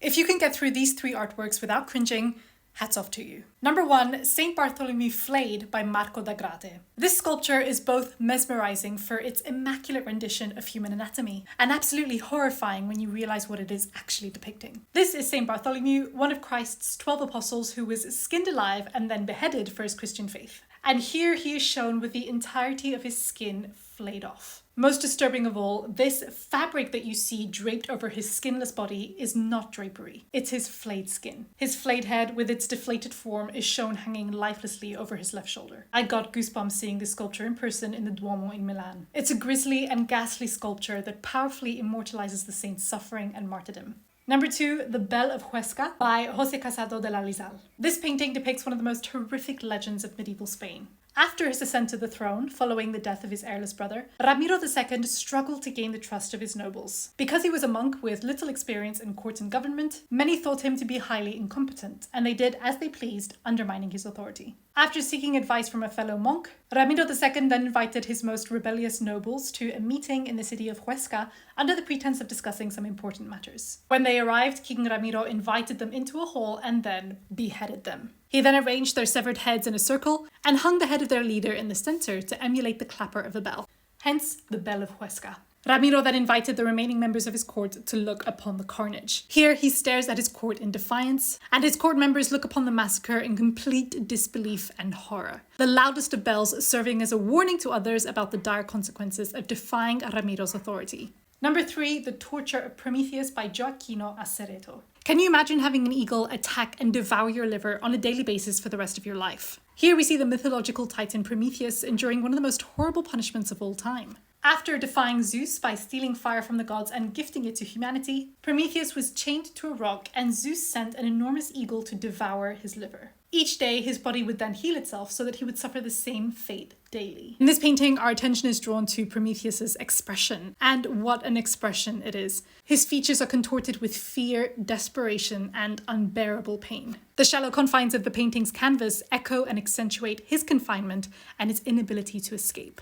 If you can get through these 3 artworks without cringing, hats off to you. Number 1, St. Bartholomew Flayed by Marco da Grate. This sculpture is both mesmerizing for its immaculate rendition of human anatomy and absolutely horrifying when you realize what it is actually depicting. This is St. Bartholomew, one of Christ's 12 apostles who was skinned alive and then beheaded for his Christian faith. And here he is shown with the entirety of his skin flayed off. Most disturbing of all, this fabric that you see draped over his skinless body is not drapery. It's his flayed skin. His flayed head with its deflated form is shown hanging lifelessly over his left shoulder. I got goosebumps seeing this sculpture in person in the Duomo in Milan. It's a grisly and ghastly sculpture that powerfully immortalizes the saint's suffering and martyrdom. Number 2, The Bell of Huesca by José Casado de la Lizal. This painting depicts one of the most horrific legends of medieval Spain. After his ascent to the throne, following the death of his heirless brother, Ramiro II struggled to gain the trust of his nobles. Because he was a monk with little experience in court and government, many thought him to be highly incompetent, and they did as they pleased, undermining his authority. After seeking advice from a fellow monk, Ramiro II then invited his most rebellious nobles to a meeting in the city of Huesca under the pretense of discussing some important matters. When they arrived, King Ramiro invited them into a hall and then beheaded them. He then arranged their severed heads in a circle and hung the head of their leader in the center to emulate the clapper of a bell, hence the Bell of Huesca. Ramiro then invited the remaining members of his court to look upon the carnage. Here he stares at his court in defiance, and his court members look upon the massacre in complete disbelief and horror. The loudest of bells serving as a warning to others about the dire consequences of defying Ramiro's authority. Number 3, The Torture of Prometheus by Gioacchino Acerreto. Can you imagine having an eagle attack and devour your liver on a daily basis for the rest of your life? Here we see the mythological titan Prometheus enduring one of the most horrible punishments of all time. After defying Zeus by stealing fire from the gods and gifting it to humanity, Prometheus was chained to a rock and Zeus sent an enormous eagle to devour his liver. Each day, his body would then heal itself so that he would suffer the same fate daily. In this painting, our attention is drawn to Prometheus's expression, and what an expression it is. His features are contorted with fear, desperation, and unbearable pain. The shallow confines of the painting's canvas echo and accentuate his confinement and his inability to escape.